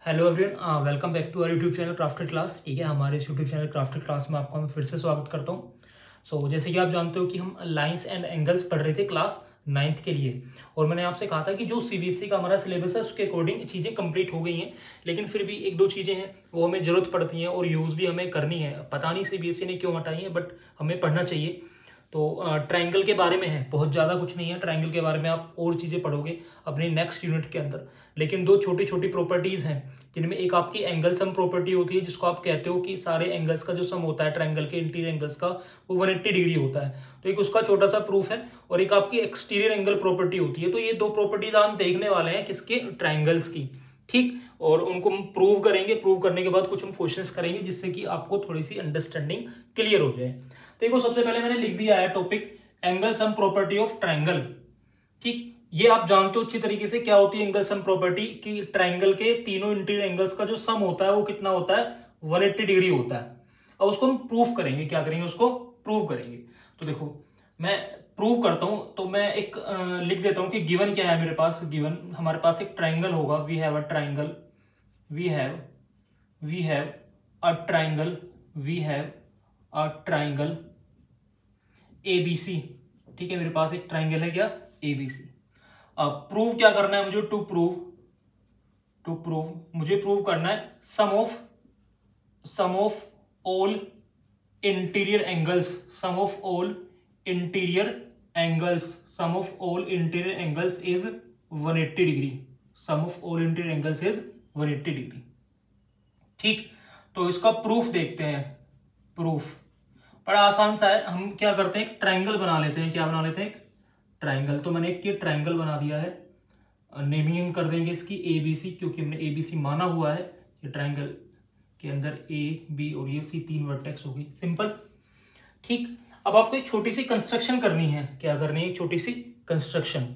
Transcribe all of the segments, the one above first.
Hello everyone, welcome back to our YouTube channel crafted class. ठीक है, हमारे इस यूट्यूब चैनल क्राफ्टेड क्लास में आपका मैं फिर से स्वागत करता हूँ। जैसे कि आप जानते हो कि हम लाइंस एंड एंगल्स पढ़ रहे थे क्लास 9th के लिए, और मैंने आपसे कहा था कि जो सीबीएसई का हमारा सिलेबस है उसके अकॉर्डिंग चीज़ें कंप्लीट हो गई हैं, लेकिन फिर भी एक दो चीज़ें हैं वो हमें ज़रूरत पड़ती हैं और यूज़ भी हमें करनी है। पता नहीं सीबीएसई ने क्यों हटाई है, बट हमें पढ़ना चाहिए। तो ट्रायंगल के बारे में है, बहुत ज़्यादा कुछ नहीं है। ट्रायंगल के बारे में आप और चीज़ें पढ़ोगे अपने नेक्स्ट यूनिट के अंदर, लेकिन दो छोटी छोटी प्रॉपर्टीज़ हैं जिनमें एक आपकी एंगल सम प्रॉपर्टी होती है, जिसको आप कहते हो कि सारे एंगल्स का जो सम होता है ट्रायंगल के इंटीरियर एंगल्स का वो 180 डिग्री होता है। तो एक उसका छोटा सा प्रूफ है, और एक आपकी एक्सटीरियर एंगल प्रॉपर्टी होती है। तो ये दो प्रॉपर्टीज हम देखने वाले हैं किसके, ट्रायंगल्स की। ठीक, और उनको हम प्रूव करेंगे। प्रूव करने के बाद कुछ हम क्वेश्चंस करेंगे जिससे कि आपको थोड़ी सी अंडरस्टैंडिंग क्लियर हो जाए। देखो, सबसे पहले मैंने लिख दिया है topic angle sum property of triangle. ठीक, ये आप जानते हो अच्छी तरीके से क्या होती है एंगल सम प्रॉपर्टी, कि ट्रायंगल के तीनों इंटीरियर एंगल्स का जो सम होता है वो कितना होता है, 180 डिग्री होता है। अब उसको हम प्रूफ करेंगे। क्या करेंगे, उसको प्रूव करेंगे। तो देखो, मैं प्रूव करता हूं। तो मैं एक लिख देता हूं कि गिवन क्या है मेरे पास। गिवन हमारे पास एक ट्रायंगल होगा। We have a triangle, we have a triangle, we have a triangle ABC। ठीक है, मेरे पास एक ट्रायंगल है क्या, ABC। अब प्रूव क्या करना है मुझे, टू प्रूव मुझे प्रूव करना है sum of all interior angles, sum of all interior angles is 180 degree. Sum of all interior angles is 180 degree. ठीक, तो इसका प्रूफ देखते हैं। प्रूफ बड़ा आसान सा है। हम क्या करते हैं, एक ट्रायंगल बना लेते हैं। क्या बना लेते हैं, एक ट्रायंगल। तो मैंने एक ये ट्रायंगल बना दिया है। नेमिंग कर देंगे इसकी ABC, क्योंकि हमने ABC माना हुआ है। ये ट्रायंगल के अंदर A, B और ये C तीन वर्टेक्स होगी। सिंपल। ठीक, अब आपको एक छोटी सी कंस्ट्रक्शन करनी है। क्या करनी है, एक छोटी सी कंस्ट्रक्शन।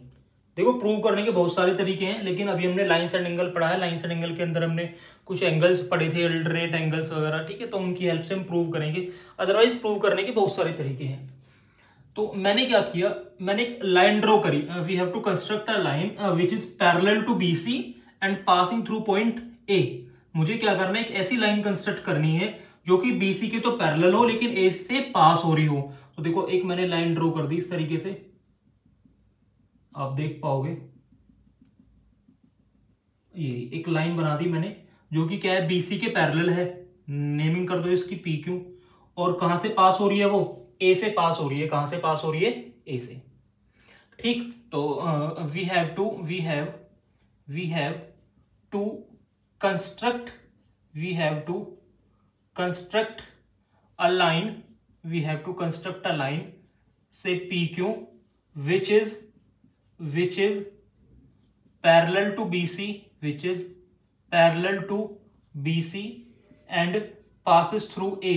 देखो, प्रूव करने के बहुत सारे तरीके हैं, लेकिन अभी हमने लाइंस एंड एंगल पढ़ा है। लाइंस एंड एंगल के अंदर हमने कुछ एंगल्स पढ़े थे, अल्टरनेट एंगल्स वगैरह। ठीक है, तो उनकी हेल्प से हम प्रूव करेंगे। अदरवाइज प्रूव करने के बहुत सारे तरीके हैं। तो मैंने क्या किया, मैंने एक लाइन ड्रॉ करी। We have to construct a line which is parallel to BC and passing through point A। मुझे क्या करना है, एक ऐसी लाइन कंस्ट्रक्ट करनी है जो कि BC के तो पैरेलल हो लेकिन A से पास हो रही हो। तो देखो, एक मैंने लाइन ड्रॉ कर दी इस तरीके से, आप देख पाओगे। ये एक लाइन बना दी मैंने जो कि क्या है, BC के पैरेलल है। नेमिंग कर दो इसकी PQ। और कहां से पास हो रही है वो, A से पास हो रही है। कहां से पास हो रही है, A से। ठीक, तो we have to construct a line, say PQ which is parallel to BC, and passes through A,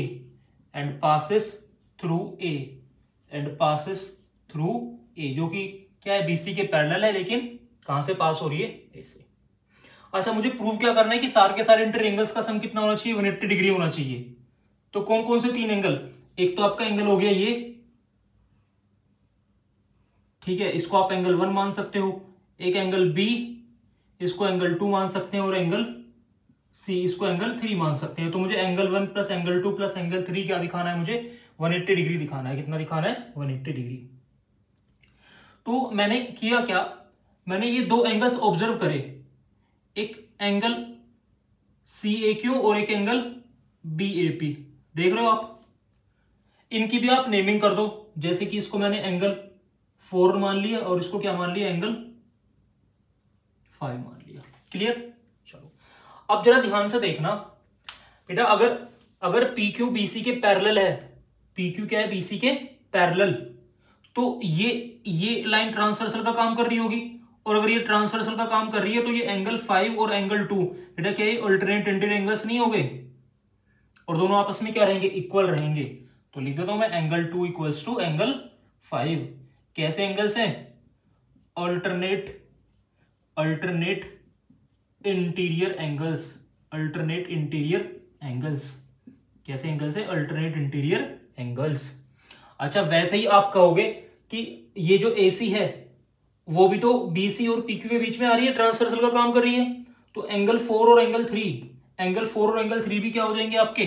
जो कि क्या है, BC के पैरेलल है, लेकिन कहां से पास हो रही है, A से। अच्छा, मुझे प्रूव क्या करना है कि सारे के सारे इंटीरियर एंगल्स का सम कितना होना चाहिए, 180 डिग्री होना चाहिए। तो कौन कौन से तीन एंगल, एक तो आपका एंगल हो गया ये। ठीक है, इसको आप एंगल 1 मान सकते हो। एक एंगल B, इसको एंगल 2 मान सकते हैं। और एंगल C, इसको एंगल 3 मान सकते हैं। तो मुझे angle 1 plus angle 2 plus angle 3 क्या दिखाना है, मुझे 180 डिग्री दिखाना है। कितना दिखाना है, 180 डिग्री। तो मैंने किया क्या, मैंने ये दो एंगल्स ऑब्जर्व करे, एक एंगल CAQ और एक एंगल BAP। देख रहे हो आप, इनकी भी आप नेमिंग कर दो। जैसे कि इसको मैंने एंगल 4 मान लिया और इसको क्या मान लिया, एंगल 5 मान लिया। क्लियर। चलो, अब जरा ध्यान से देखना बेटा, अगर PQ BC के पैरेलल है, PQ क्या है, BC के पैरेलल, तो ये लाइन ट्रांसवर्सल का काम कर रही होगी। और अगर ये ट्रांसवर्सल का काम कर रही है तो ये एंगल 5 और एंगल 2 बेटा क्या है, अल्टरनेट इंटीरियर एंगल्स नहीं हो गए, और दोनों आपस में क्या रहेंगे, इक्वल रहेंगे। तो लिख देता हूं मैं एंगल 2 इक्वल्स टू एंगल 5। कैसे एंगल्स हैं, अल्टरनेट इंटीरियर एंगल्स। कैसे एंगल्स है, अल्टरनेट इंटीरियर एंगल्स। अच्छा, वैसे ही आप कहोगे कि ये जो AC है वो भी तो BC और PQ के बीच में आ रही है, ट्रांसवर्सल का काम कर रही है। तो एंगल 4 और एंगल 3 भी क्या हो जाएंगे आपके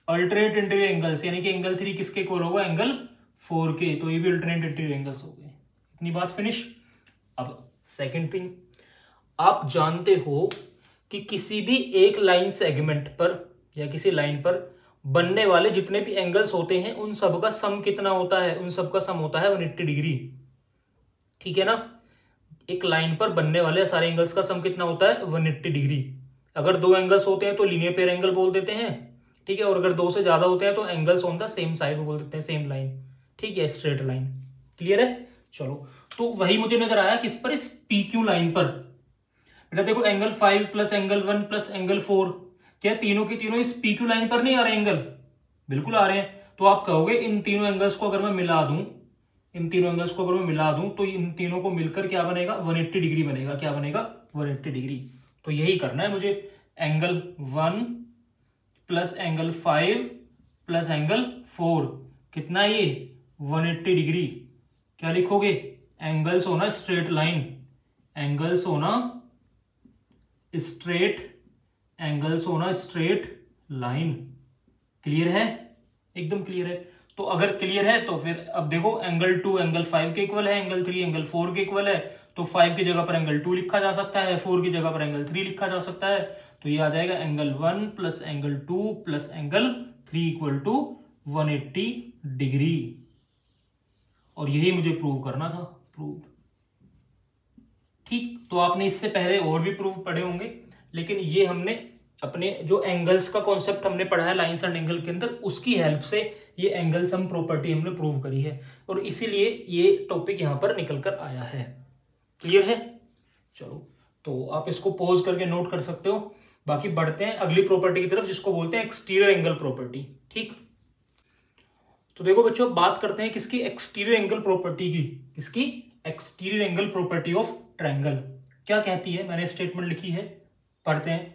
अल्टरनेट इंटीरियर एंगल्स, यानी कि एंगल 3 किसके इक्वल होगा, एंगल 4 के, तो ये भी अल्टरनेट इंटीरियर एंगल्स हो गए। इतनी बात फिनिश। अब सेकंड थिंग, आप जानते हो कि किसी भी एक लाइन सेगमेंट पर या किसी लाइन पर बनने वाले जितने भी एंगल्स होते हैं उन सब का सम कितना होता है, उन सब का सम होता है 180 डिग्री। ठीक है ना, एक लाइन पर बनने वाले सारे एंगल्स का सम कितना होता है 180 डिग्री। अगर दो एंगल्स होते हैं तो लीनियर पेयर एंगल बोल देते हैं, ठीक है, और अगर दो से ज्यादा होते हैं तो angles on the same side बोल देते हैं, सेम लाइन, ठीक है, स्ट्रेट लाइन। क्लियर है? चलो, तो वही मुझे नजर आया किस पर, इस PQ लाइन पर। बेटा देखो angle 5 plus angle 1 plus angle 4, क्या तीनों की तीनों इस PQ लाइन पर नहीं आ रहे एंगल? बिल्कुल आ रहे हैं। तो आप कहोगे इन तीनों एंगल्स को अगर मैं मिला दूं, तो इन तीनों को मिलकर क्या बनेगा, 180 डिग्री बनेगा। क्या बनेगा? 180 डिग्री। तो यही करना है मुझे, angle 1 plus angle 5 plus angle 4 कितना, ये 180 डिग्री। क्या लिखोगे? एंगल्स होना स्ट्रेट लाइन, एंगल्स होना स्ट्रेट लाइन। क्लियर है? एकदम क्लियर है। तो अगर क्लियर है तो फिर अब देखो, एंगल 2 एंगल 5 के इक्वल है, एंगल 3 एंगल 4 के इक्वल है, तो 5 की जगह पर एंगल 2 लिखा जा सकता है, 4 की जगह पर एंगल 3 लिखा जा सकता है। तो ये आ जाएगा angle 1 plus angle 2 plus angle 3 equal to 180 degree. और यही मुझे प्रूव करना था। प्रूव, ठीक। तो आपने इससे पहले और भी प्रूफ पढ़े होंगे, लेकिन ये हमने अपने जो एंगल्स का कॉन्सेप्ट हमने पढ़ा है लाइंस एंड एंगल के अंदर, उसकी हेल्प से ये एंगल सम प्रॉपर्टी हमने प्रूव करी है, और इसीलिए ये टॉपिक यहां पर निकल कर आया है। क्लियर है? चलो, तो आप इसको पॉज करके नोट कर सकते हो। बाकी बढ़ते हैं अगली प्रॉपर्टी की तरफ, जिसको बोलते हैं एक्सटीरियर एंगल प्रॉपर्टी। ठीक, तो देखो बच्चों, बात करते हैं किसकी, एक्सटीरियर एंगल प्रॉपर्टी की। किसकी? Exterior angle property of triangle. क्या कहती है? मैंने स्टेटमेंट लिखी है, पढ़ते हैं।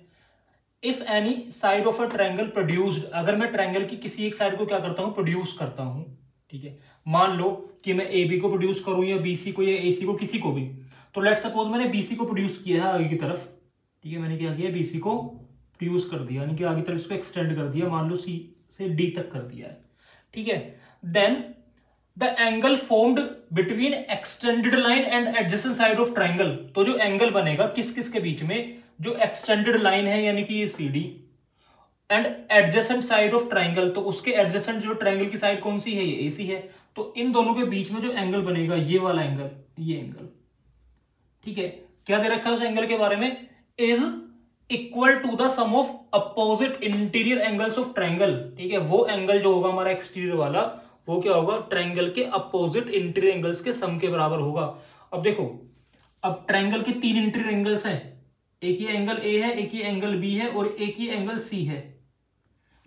If any side of a triangle produced, अगर मैं ट्रायंगल की किसी एक साइड को क्या करता हूं, प्रोड्यूस करता हूं, ठीक है। मान लो कि मैं AB को प्रोड्यूस करूं या BC को या AC को, किसी को भी। तो लेट सपोज मैंने BC को प्रोड्यूस किया है आगे की तरफ, ठीक है। मैंने क्या किया, BC को प्रोड्यूस कर दिया, यानी कि आगे तरफ इसको एक्सटेंड कर दिया, मान लो C से D तक कर दिया है, ठीक है। Then the angle formed between extended line and adjacent side of triangle, तो जो एंगल बनेगा किस किस के बीच में, जो एक्सटेंडेड लाइन है यानी कि ये CD, and adjacent side of triangle, तो उसके एडजेसेंट जो ट्रायंगल की साइड कौन सी है, ये AC है। तो इन दोनों के बीच में जो एंगल बनेगा, ये वाला एंगल, ये एंगल, ठीक है। क्या दे रखा है उस एंगल के बारे में, is equal to the sum of opposite interior angles of triangle, ठीक है। वो एंगल जो होगा हमारा एक्सटीरियर वाला, वो क्या होगा, ट्रायंगल के अपोजिट इंटीरियर एंगल्स के सम के बराबर होगा। अब देखो, अब ट्रायंगल के 3 इंटीरियर एंगल्स हैं, एक ये एंगल A है, एक ये एंगल B है, और एक ये एंगल C है।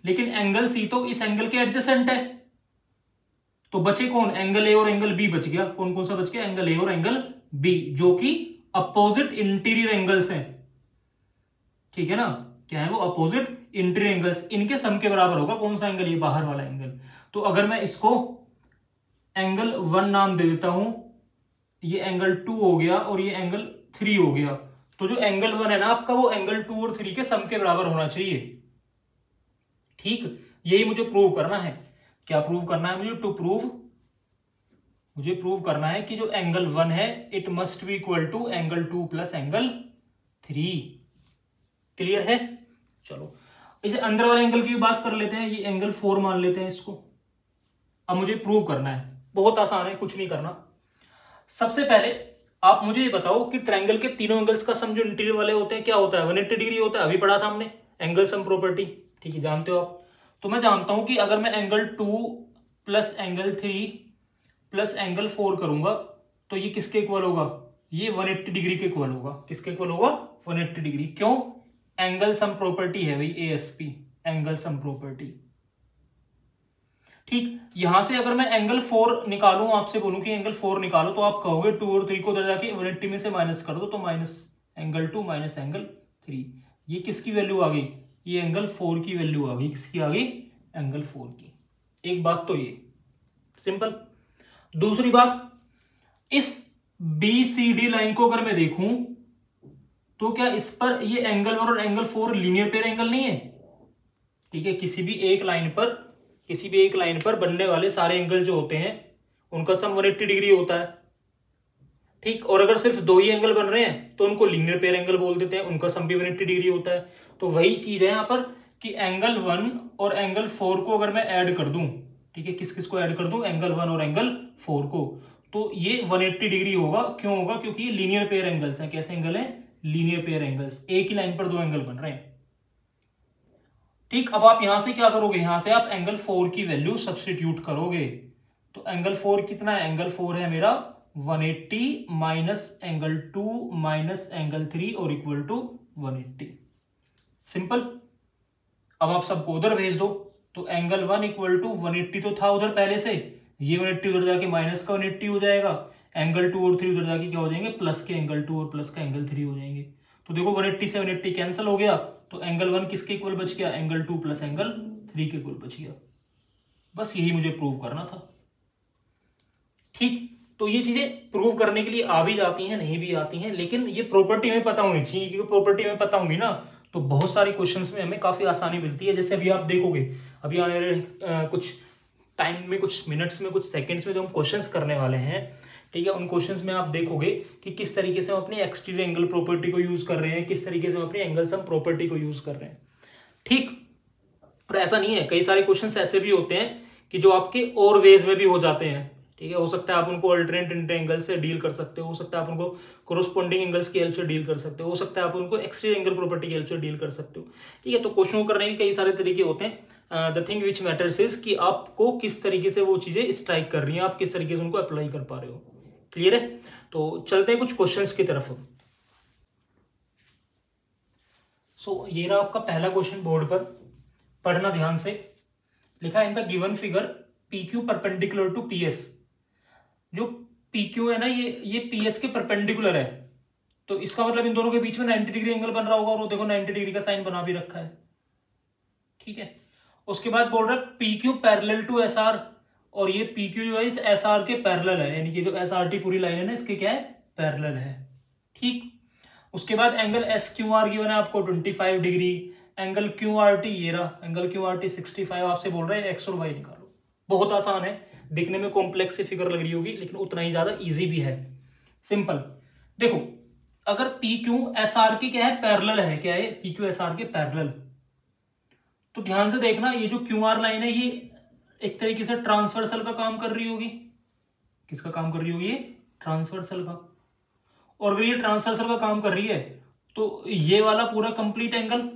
लेकिन एंगल C तो इस एंगल के एडजेसेंट है, तो बचे कौन, एंगल A और एंगल B बच गया। कौन कौन सा बच गया, एंगल A और एंगल B, जो कि अपोजिट इंटीरियर एंगल्स हैं, ठीक है ना। क्या है वो, अपोजिट इंटीरियर एंगल्स, इनके सम के बराबर होगा कौन सा एंगल, ये बाहर वाला एंगल। तो अगर मैं इसको एंगल 1 नाम दे देता हूं, ये एंगल 2 हो गया और ये एंगल 3 हो गया, तो जो एंगल 1 है ना आपका, वो एंगल 2 और 3 के सम के बराबर होना चाहिए। ठीक, यही मुझे प्रूव करना है। क्या प्रूव करना है मुझे, मुझे प्रूव करना है कि जो एंगल 1 है, it must be equal to angle 2 plus angle 3। Clear है? चलो, इसे अंदर वाले एंगल की बात कर लेते हैं, ये एंगल 4 मान लेते हैं इसको। अब मुझे प्रूव करना है, बहुत आसान है, कुछ नहीं करना। सबसे पहले आप मुझे ये बताओ कि ट्रायंगल के तीनों एंगल्स का सम जो इंटीरियर वाले होते हैं क्या होता है, 180 डिग्री होता है। अभी पढ़ा था हमने एंगल सम प्रॉपर्टी, ठीक है, जानते हो आप। तो मैं जानता हूं कि अगर मैं angle 2 plus angle 3 plus angle 4 करूंगा, तो ये किसके इक्वल होगा, ये 180 डिग्री के इक्वल होगा। किसके इक्वल होगा, 180 डिग्री। क्यों, एंगल सम प्रॉपर्टी है भाई, ASP, एंगल सम प्रॉपर्टी। ठीक, यहां से अगर मैं एंगल 4 निकालूं, आपसे बोलूं कि एंगल 4 निकालो, तो आप कहोगे 2 और 3 को उधर जाके 180 में से माइनस कर दो, तो माइनस एंगल 2 माइनस एंगल 3। ये किसकी वैल्यू आ गई, ये एंगल 4 की वैल्यू आ गई। किसकी आ गई, एंगल 4 की। एक बात तो ये सिंपल। दूसरी बात, इस BCD लाइन को अगर मैं देखूं, तो क्या इस पर ये एंगल 1 और एंगल 4 लीनियर पेयर एंगल नहीं है? ठीक है, किसी भी एक लाइन पर बनने वाले सारे एंगल जो होते हैं उनका सम 180 डिग्री होता है। ठीक, और अगर सिर्फ 2 ही एंगल बन रहे हैं तो उनको लीनियर पेयर एंगल बोल देते हैं, उनका सम भी 180 डिग्री होता है। तो वही चीज है यहाँ पर कि एंगल 1 और एंगल 4 को अगर मैं ऐड कर दूं, ठीक है, किस किस को ऐड कर दूं, एंगल 1 और एंगल 4 को, तो ये 180 डिग्री होगा। क्यों होगा? क्योंकि ये लीनियर पेयर एंगल्स हैं। कैसे एंगल है? Linear pair angles. एक ही लाइन पर 2 एंगल बन रहे हैं। ठीक, अब आप यहां से क्या करोगे, यहां से आप एंगल 4 की वैल्यू सब्स्टिट्यूट करोगे। तो एंगल 4 कितना है? एंगल 4 है मेरा 180 माइनस एंगल 2 माइनस एंगल 3 और इक्वल टू 180। सिंपल। अब आप सबको उधर भेज दो। तो एंगल 1 इक्वल टू 180 तो था उधर पहले से, ये 180 उधर जाके माइनस का 180 हो जाएगा। एंगल 2 और 3 उधर जाके क्या हो जाएंगे? प्लस के एंगल 2 और प्लस का एंगल 3 हो जाएंगे। तो देखो 180 से 180 कैंसिल हो गया, तो एंगल 1 किसके इक्वल बच गया? एंगल 2 प्लस एंगल 3 के इक्वल बच गया। बस यही मुझे प्रूव करना था। ठीक, तो ये चीजें प्रूव करने के लिए आ भी जाती हैं, नहीं भी आती हैं, लेकिन ये प्रॉपर्टी में पता होनी चाहिए, क्योंकि प्रॉपर्टी में पता होंगी ना तो बहुत सारे क्वेश्चंस में हमें काफी आसानी मिलती है। जैसे अभी आप देखोगे, अभी आने वाले कुछ टाइम में, कुछ मिनट्स में, कुछ सेकंड्स में जो हम क्वेश्चंस करने वाले हैं, ठीक है, उन क्वेश्चंस में आप देखोगे कि किस तरीके से हम अपनी एक्सटीरियर एंगल प्रॉपर्टी को यूज कर रहे हैं, किस तरीके से हम अपनी एंगल सम प्रॉपर्टी को यूज कर रहे हैं। ठीक, पर ऐसा नहीं है, कई सारे क्वेश्चंस ऐसे भी होते हैं कि जो आपके और वेज में भी हो जाते हैं। ठीक है, हो सकता है आप उनको अल्टरनेट एंगल से डील कर सकते हो सकता है आप उनको कोरोस्पोंडिंग एंगल्स की हेल्प से डील कर सकते हो सकता है आप उनको एक्सटीरियर एंगल प्रॉपर्टी की हेल्प से डील कर सकते हो। ठीक है, तो क्वेश्चन करने के कई सारे तरीके होते हैं। The thing which matters is कि आपको किस तरीके से वो चीजें स्ट्राइक कर रही हैं, आप किस तरीके से उनको अप्लाई कर पा रहे हो। क्लियर है? तो चलते हैं कुछ क्वेश्चंस की तरफ। सो ये रहा आपका पहला क्वेश्चन बोर्ड पर, पढ़ना ध्यान से। लिखा in the given figure P Q perpendicular to P S. जो पी क्यू है ना, ये पी एस के परपेंडिकुलर है, तो इसका मतलब इन दोनों के बीच में 90 डिग्री एंगल बन रहा होगा, और वो देखो 90 डिग्री का साइन बना भी रखा है। ठीक है, उसके बाद बोल रहा है P Q parallel to S R, और ये पी क्यू जो है इस एस आर के पैरेलल है, यानी कि जो एस आर टी पूरी लाइन है ना, इसके क्या है? पैरेलल है। ठीक, उसके बाद angle S Q R given है आपको 25 degree. Angle Q R T ये रहा, एंगल क्यू आर टी 65। आपसे बोल रहे हैं एक्स और वाई निकालो। बहुत आसान है, दिखने में कॉम्प्लेक्स सी फिगर लग रही होगी, लेकिन उतना ही ज्यादा इजी भी है। सिंपल। देखो, अगर पी क्यू एस आर के क्या है? पैरेलल है। क्या है? पी क्यू एस आर के पैरेलल। तो ध्यान से देखना, ये जो क्यू आर लाइन है ये एक तरीके से ट्रांसवर्सल का काम कर रही होगी। किसका काम कर रही होगी? ये ट्रांसवर्सल का। और अगर ये ट्रांसवर्सल का काम कर रही है तो ये वाला पूरा कंप्लीट एंगल,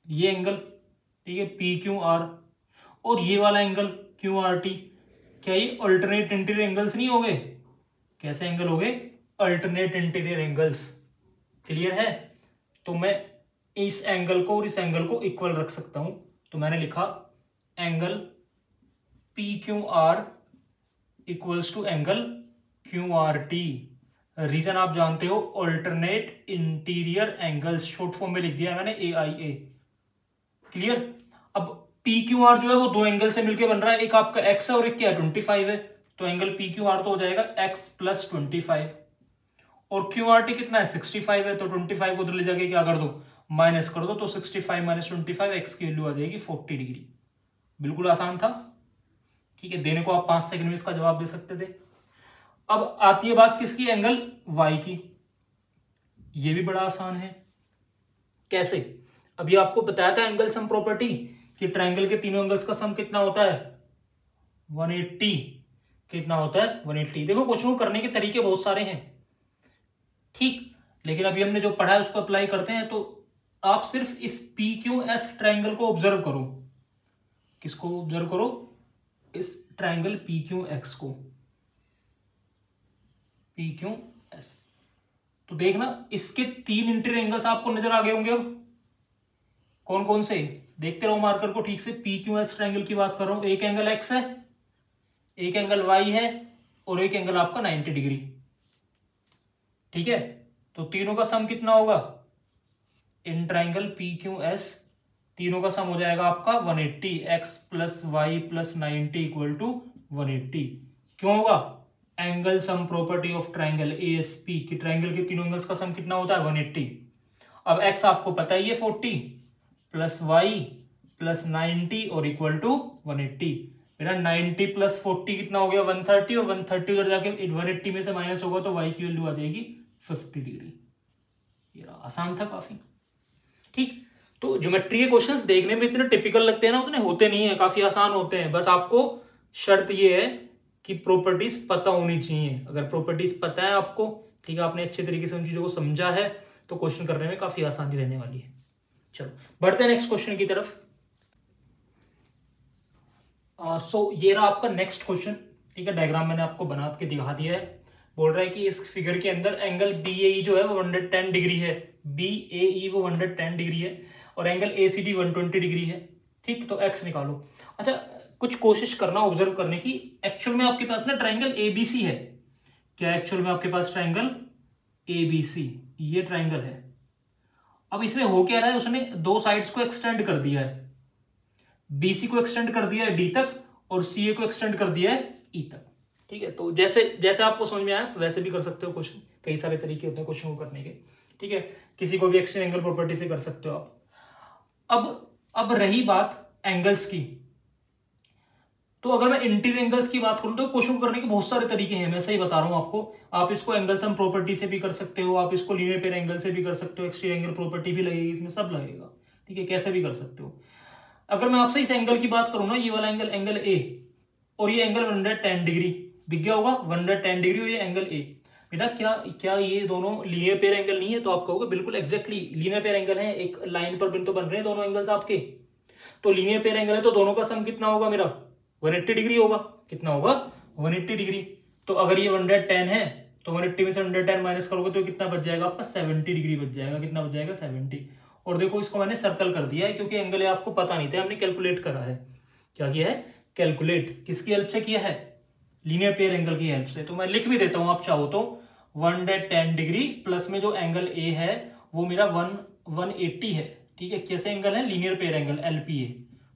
ये एंगल, ठीक है, पी क्यू आर, और ये वाला एंगल क्यू आर टी, क्या ये अल्टरनेट इंटीरियर एंगल्स नहीं हो गए? कैसे एंगल हो गए? Alternate interior angles. क्लियर है? तो मैं इस एंगल को और इस एंगल को इक्वल रख सकता हूं। तो मैंने लिखा angle P Q R equals to angle Q R T. Reason आप जानते हो, alternate interior angles, short form में लिख दिया मैंने AIA। क्लियर? अब पी क्यू आर जो है वो 2 एंगल से मिलकर बन रहा है, एक आपका एक्स है और एक क्या है? 25 है। तो एंगल पी क्यू आर तो हो जाएगा एक्स प्लस 25, और क्यू आर टी कितना है? 65 है। तो 25 को उधर ले जाके क्या कर दो? माइनस कर दो। तो 65 माइनस 25, एक्स की वैल्यू आ जाएगी 40 डिग्री। बिल्कुल आसान था। ठीक है, देने को आप 5 सेकंड में इसका जवाब दे सकते थे। अब आती है बात किसकी? एंगल वाई की। ये भी बड़ा आसान है। कैसे? अभी आपको बताया था एंगल सम प्रॉपर्टी कि ट्रायंगल के तीनों एंगल्स का सम कितना होता है? 180। कितना होता है? 180। देखो, क्वेश्चन करने के तरीके बहुत सारे हैं, ठीक, लेकिन अभी हमने जो पढ़ा है उसको अप्लाई करते हैं। तो आप सिर्फ इस पी क्यू एस ट्रायंगल को ऑब्जर्व करो। किसको ऑब्जर्व करो? इस ट्रायंगल पी क्यू एक्स को, पी क्यू एस। तो देखना, इसके 3 इंटीरियर एंगल्स आपको नजर आ गए होंगे। अब कौन कौन से? देखते रहो मार्कर को ठीक से। पी क्यू एस ट्रायंगल की बात कर रहा हूं। एक एंगल एक्स है, एक एंगल वाई है, और एक एंगल आपका 90 डिग्री। ठीक है, तो तीनों का सम कितना होगा? In triangle P Q S तीनों का सम हो जाएगा आपका 180। X plus Y plus 90 equal to 180। क्यों होगा? Angle sum property of triangle ASP की ट्राइंगल के तीनों एंगल्स का सम कितना होता है 180। अब x आपको पता ही है 40 प्लस वाई प्लस 90 और इक्वल टू 180। मेरा 90 प्लस 40 कितना हो गया 130 और 130 उधर जाके 180 में से माइनस होगा तो y की वैल्यू आ जाएगी 50 डिग्री। ये आसान था काफी। ठीक, तो ज्योमेट्री के क्वेश्चंस देखने में इतने टिपिकल लगते हैं ना, उतने होते नहीं है, काफी आसान होते हैं। बस आपको शर्त ये है कि प्रॉपर्टीज पता होनी चाहिए। अगर प्रॉपर्टीज पता है आपको, ठीक है, आपने अच्छे तरीके से उन चीजों को समझा है तो क्वेश्चन करने में काफी आसानी रहने वाली है। चलो बढ़ते हैं नेक्स्ट क्वेश्चन की तरफ। ये रहा आपका नेक्स्ट क्वेश्चन। ठीक है, डायग्राम मैंने आपको बना के दिखा दिया है। बोल रहा है कि इस फिगर के अंदर एंगल BAE जो है वो 110 डिग्री है, BAE वो 110 डिग्री है और एंगल ACD 120 डिग्री है। ठीक, तो x निकालो। अच्छा, कुछ कोशिश करना ऑब्जर्व करने की। एक्चुअल में आपके पास ना ट्राइंगल ABC है क्या? एक्चुअल में आपके पास ट्राइंगल ABC, ये ट्राइंगल है। अब इसमें हो क्या रहा है, उसने दो साइड्स को एक्सटेंड कर दिया है। BC को एक्सटेंड कर दिया है D तक और CA को एक्सटेंड कर दिया है E तक। ठीक है, तो जैसे जैसे आपको समझ में आया वैसे भी कर सकते हो क्वेश्चन। कई सारे तरीके होते हैं क्वेश्चन को करने के। ठीक है, किसी को भी एक्सटेंड एंगल प्रॉपर्टी से कर सकते हो आप। अब रही बात एंगल्स की, तो अगर मैं इंटीरियर एंगल्स की बात करूं तो क्वेश्चन को करने के बहुत सारे तरीके हैं। मैं सही बता रहा हूं आपको। आप इसको एंगल सम प्रॉपर्टी से भी कर सकते हो, आप इसको लीनियर पेयर एंगल से भी कर सकते हो, एक्सटीरियर एंगल प्रॉपर्टी भी लगेगी इसमें, सब लगेगा। ठीक है, कैसे भी कर सकते हो। अगर मैं आपसे इस एंगल की बात करूं ना, ये वाला एंगल एंगल A और ये एंगल 110 डिग्री दिख गया होगा, 110 डिग्री और ये एंगल A। बेटा क्या ये दोनों लीनियर पेयर एंगल नहीं है? तो आप कहोगे बिल्कुल एग्जैक्टली लीनियर पेयर एंगल है, एक लाइन पर बिन तो बन रहे हैं दोनों एंगल्स आपके। तो लीनियर पेयर एंगल है तो दोनों का सम कितना होगा मेरा 180 डिग्री होगा। कितना होगा 180 डिग्री। तो अगर ये 110 है तो 180 में से 110 माइनस करोगे तो कितना बच जाएगा आपका 70 डिग्री बच जाएगा। कितना बच जाएगा 70। और देखो इसको मैंने सर्कल कर दिया है क्योंकि एंगल आपको पता नहीं था, हमने कैलकुलेट करा है। क्या किया है? कैलकुलेट। किसकी हेल्प से किया है? लीनियर पेयर एंगल की हेल्प से। तो मैं लिख भी देता हूं आप चाहो तो 110 डिग्री प्लस में जो एंगल A है वो मेरा 180 है। ठीक है, कैसे एंगल है? Linear pair angle LPA।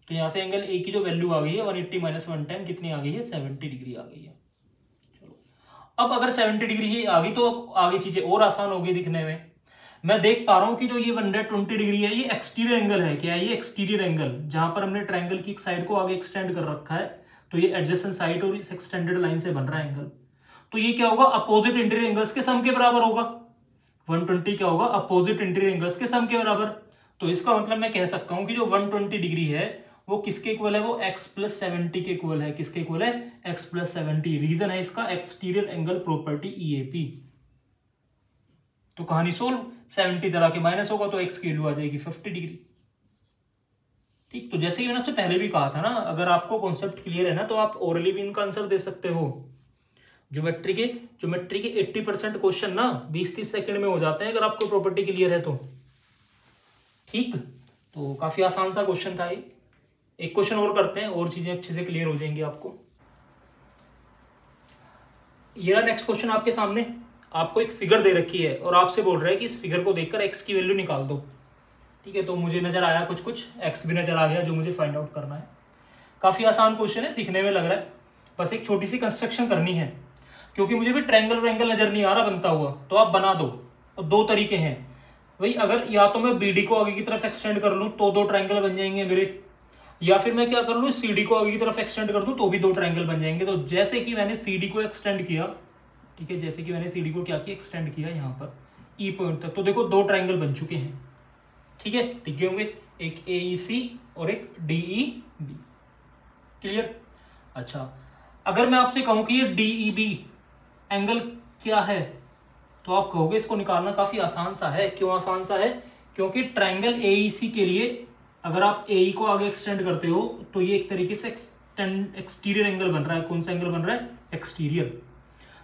तो यहां से एंगल A की जो वैल्यू आ गई है 180 माइनस 110 कितनी आ गई है? 70 डिग्री आ गई है। चलो, अब अगर 70 डिग्री ही आ गई तो आगे चीजें और आसान हो गई दिखने में। मैं देख पा रहा हूं कि जो ये 120 डिग्री है ये एक्सटीरियर एंगल है। क्या है ये? एक्सटीरियर एंगल, जहां पर हमने ट्राइंगल की एक साइड को आगे एक्सटेंड कर रखा है। तो ये एडजेसेंट साइड और इस एक्सटेंडेड लाइन से बन रहा है एंगल। तो ये क्या होगा? अपोजिट इंटीरियर एंगल्स के सम के बराबर होगा। 120 क्या होगा? अपोजिट इंटीरियर एंगल्स के सम के बराबर। तो इसका मतलब मैं कह सकता हूं कि जो 120 डिग्री है वो किसके इक्वल है? वो x प्लस 70 के इक्वल है। किसके इक्वल है? x plus 70। रीजन है इसका एक्सटीरियर एंगल प्रॉपर्टी EAP। तो कहानी सोल्व। 70 तरह के माइनस होगा तो x की वैल्यू आ जाएगी 50 डिग्री। ठीक, तो जैसे ही मैंने आपसे पहले भी कहा था ना, अगर आपको कॉन्सेप्ट क्लियर है ना तो आप ओरली भी इनका आंसर दे सकते हो। ज्योमेट्री के 80% क्वेश्चन ना 20-30 सेकंड में हो जाते हैं अगर आपको प्रॉपर्टी क्लियर है तो। ठीक, तो काफी आसान सा क्वेश्चन था ये। एक क्वेश्चन और करते हैं और चीजें अच्छे से क्लियर हो जाएंगी आपको। ये रहा नेक्स्ट क्वेश्चन आपके सामने। आपको एक फिगर दे रखी है और आपसे बोल रहा है कि इस फिगर को देखकर x की वैल्यू निकाल दो। ठीक है, तो मुझे नजर आया कुछ x भी नजर आ गया जो मुझे फाइंड आउट करना है। काफी आसान क्वेश्चन है, दिखने में लग रहा है। बस एक छोटी सी कंस्ट्रक्शन करनी है क्योंकि मुझे भी ट्रायंगल वैंगल नजर नहीं आ रहा बनता हुआ, तो आप बना दो। और दो तरीके हैं भाई, अगर या तो मैं BD को आगे की तरफ एक्सटेंड कर लूं तो दो ट्रायंगल बन जाएंगे मेरे, या फिर मैं क्या कर लूं CD को आगे की तरफ एक्सटेंड कर दूं तो भी दो ट्रायंगल बन जाएंगे। तो जैसे कि मैंने CD को एक्सटेंड किया, ठीक है, जैसे कि मैंने CD को क्या किया? एक्सटेंड किया यहाँ पर E पॉइंट तक, तो देखो दो ट्रायंगल बन चुके हैं। ठीक है, दिख गए होंगे, एक AEC और एक DEB। क्लियर? अच्छा, अगर मैं आपसे कहूं कि ये DEB एंगल क्या है तो आप कहोगे इसको निकालना काफी आसान सा है। क्यों आसान सा है? क्योंकि ट्रायंगल AEC के लिए अगर आप AE को आगे एक्सटेंड करते हो तो ये एक तरीके से एक्सटीरियर एंगल बन रहा है। कौन सा एंगल बन रहा है? एक्सटीरियर,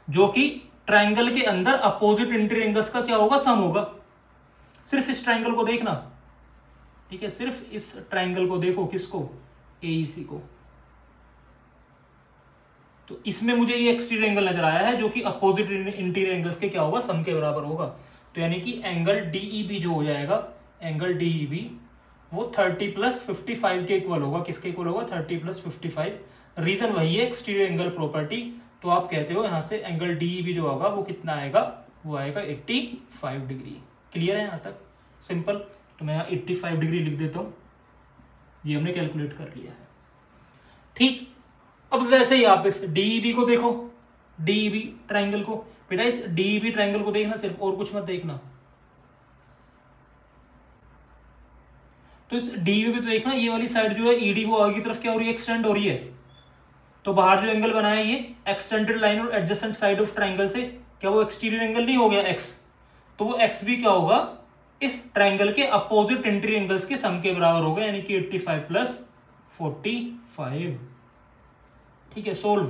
जो कि ट्रायंगल के अंदर अपोजिट इंटीरियर एंगल्स का क्या होगा? सम होगा। सिर्फ इस ट्रायंगल को देखना, ठीक है, सिर्फ इस ट्रायंगल को देखो। किसको? AEC को। तो इसमें मुझे ये एक्सटीरियर एंगल नजर आया है जो कि अपोजिट इंटीरियर एंगल्स के क्या होगा? सम के बराबर होगा। तो यानी कि एंगल DEB जो हो जाएगा, एंगल DEB वो 30 प्लस 55 के इक्वल होगा। किसके इक्वल होगा? 30 प्लस 55। रीजन वही है, एक्सटीरियर एंगल प्रॉपर्टी। तो आप कहते हो यहाँ से एंगल डी भी जो होगा वो कितना आएगा, वो आएगा 85 डिग्री। क्लियर है यहाँ तक? सिंपल। तो मैं यहाँ 85 डिग्री लिख देता हूँ, ये हमने कैलकुलेट कर लिया है। ठीक, अब वैसे ही आप इस डीईबी को देखो, डीईबी ट्राइंगल को। बेटा इस डीईबी ट्राइंगल को देखना सिर्फ, और कुछ मत देखना। तो इस डीईबी पे तो देखना ये वाली साइड जो है ईडी वो आगे की तरफ क्या हो रही है, एक्सटेंड हो रही है। तो बाहर जो एंगल बनाया ये एक्सटेंडेड लाइन और एडजेसेंट साइड ऑफ ट्राइंगल से, क्या वो एक्सटीरियर एंगल नहीं हो गया एक्स? तो वो एक्स भी क्या होगा, इस ट्राइंगल के अपोजिट इंटीरियर एंगल्स के सम के बराबर होगा, यानी कि 85 प्लस 45। ठीक है, सोल्व।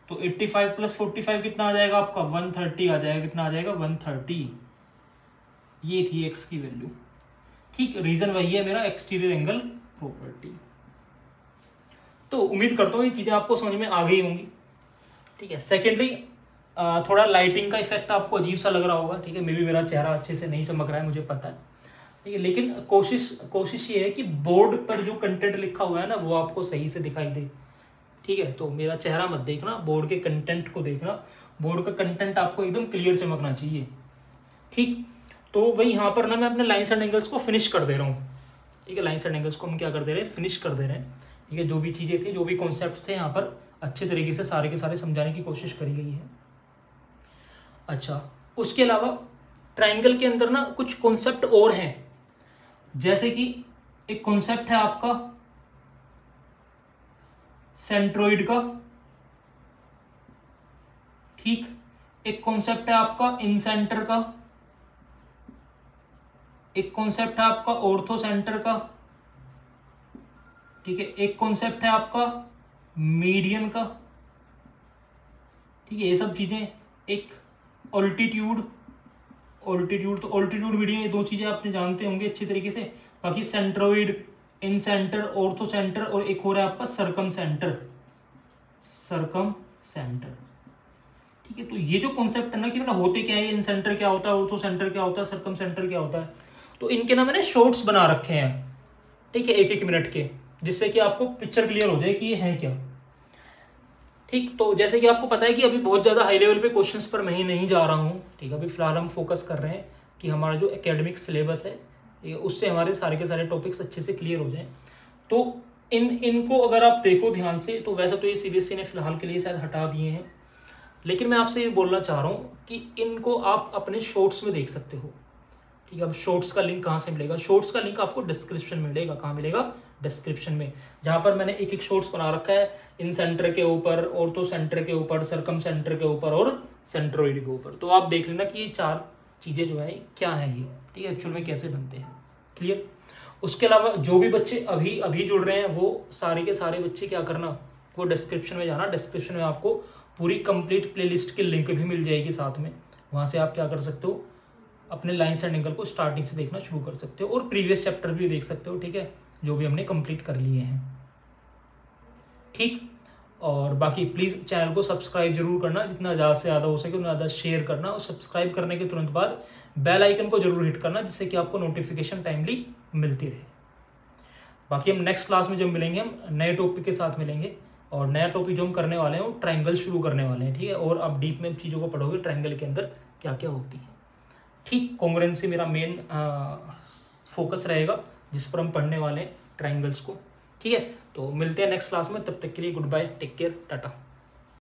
तो 85 प्लस 45 कितना आ जाएगा आपका, 130 आ जाएगा। कितना आ जाएगा, 130। ये थी एक्स की वैल्यू। ठीक, रीजन वही है मेरा, एक्सटीरियर एंगल प्रॉपर्टी। तो उम्मीद करता हूँ ये चीजें आपको समझ में आ गई होंगी। ठीक है, सेकेंडली थोड़ा लाइटिंग का इफेक्ट आपको अजीब सा लग रहा होगा। ठीक है, मे भी मेरा चेहरा अच्छे से नहीं चमक रहा है, मुझे पता है। ठीक है, लेकिन कोशिश ये है कि बोर्ड पर जो कंटेंट लिखा हुआ है ना वो आपको सही से दिखाई दे। ठीक है, तो मेरा चेहरा मत देखना, बोर्ड के कंटेंट को देखना। बोर्ड का कंटेंट आपको एकदम क्लियर चमकना चाहिए। ठीक, तो वही यहाँ पर ना मैं अपने लाइन्स एंड एंगल्स को फिनिश कर दे रहा हूँ। ठीक है, लाइन्स एंड एंगल्स को हम क्या कर दे रहे हैं, फिनिश कर दे रहे हैं। ठीक है, जो भी चीज़ें थी, जो भी कॉन्सेप्ट्स थे यहाँ पर अच्छे तरीके से सारे के सारे समझाने की कोशिश करी गई है। अच्छा, उसके अलावा ट्राइंगल के अंदर ना कुछ कॉन्सेप्ट और हैं, जैसे कि एक कॉन्सेप्ट है आपका सेंट्रोइड का। ठीक, एक कॉन्सेप्ट है आपका इन सेंटर का, एक कॉन्सेप्ट है आपका ऑर्थो सेंटर का। ठीक है, एक कॉन्सेप्ट है आपका मीडियन का। ठीक है, ये सब चीजें। एक ऑल्टीट्यूड तो ऑल्टीट्यूड मीडियन, ये दो चीजें आपने जानते होंगे अच्छी तरीके से। बाकी सेंट्रोइड, इन सेंटर, ऑर्थो सेंटर, और एक हो रहा है आपका सरकम सेंटर। ठीक है, तो ये जो कॉन्सेप्ट है ना कि मतलब होते क्या है, इन सेंटर क्या होता है, ऑर्थो सेंटर क्या होता है, सरकम सेंटर क्या होता है, तो इनके ना मैंने शॉर्ट्स बना रखे हैं। ठीक है, 1-1 मिनट के, जिससे कि आपको पिक्चर क्लियर हो जाए कि ये है क्या। ठीक, तो जैसे कि आपको पता है कि अभी बहुत ज़्यादा हाई लेवल पे क्वेश्चंस पर मैं ही नहीं जा रहा हूँ। ठीक है, अभी फिलहाल हम फोकस कर रहे हैं कि हमारा जो एकेडमिक सिलेबस है उससे हमारे सारे के सारे टॉपिक्स अच्छे से क्लियर हो जाएं। तो इनको अगर आप देखो ध्यान से, तो वैसे तो ये सीबीएसई ने फिलहाल के लिए शायद हटा दिए हैं, लेकिन मैं आपसे ये बोलना चाह रहा हूँ कि इनको आप अपने शॉर्ट्स में देख सकते हो। ठीक है, अब शॉर्ट्स का लिंक कहाँ से मिलेगा? शॉर्ट्स का लिंक आपको डिस्क्रिप्शन में मिलेगा। कहाँ मिलेगा? डिस्क्रिप्शन में, जहाँ पर मैंने 1-1 शॉर्ट्स बना रखा है, इन सेंटर के ऊपर, ऑर्थो सेंटर के ऊपर, सरकम सेंटर के ऊपर और सेंट्रोइड के ऊपर। तो आप देख लेना कि ये 4 चीज़ें जो है क्या है ये। ठीक है, एक्चुअल में कैसे बनते हैं। क्लियर? उसके अलावा जो भी बच्चे अभी जुड़ रहे हैं, वो सारे के सारे बच्चे क्या करना, वो डिस्क्रिप्शन में जाना। डिस्क्रिप्शन में आपको पूरी कंप्लीट प्लेलिस्ट की लिंक भी मिल जाएगी साथ में। वहाँ से आप क्या कर सकते हो, अपने लाइन्स एंड एंगल को स्टार्टिंग से देखना शुरू कर सकते हो, और प्रीवियस चैप्टर भी देख सकते हो। ठीक है, जो भी हमने कंप्लीट कर लिए हैं। ठीक, और बाकी प्लीज़ चैनल को सब्सक्राइब जरूर करना, जितना ज़्यादा से ज़्यादा हो सके उतना ज़्यादा शेयर करना, और सब्सक्राइब करने के तुरंत बाद बेल आइकन को जरूर हिट करना, जिससे कि आपको नोटिफिकेशन टाइमली मिलती रहे। बाकी हम नेक्स्ट क्लास में जब मिलेंगे, हम नए टॉपिक के साथ मिलेंगे, और नया टॉपिक जो हम करने वाले हैं वो ट्राइंगल शुरू करने वाले हैं। ठीक है, और आप डीप में चीज़ों को पढ़ोगे, ट्राइंगल के अंदर क्या क्या होती है। ठीक, कॉन्ग्रुएंसी मेरा मेन फोकस रहेगा, जिस पर हम पढ़ने वाले हैं ट्राइंगल्स को। ठीक है, तो मिलते हैं नेक्स्ट क्लास में, तब तक के लिए good bye, take care, Tata.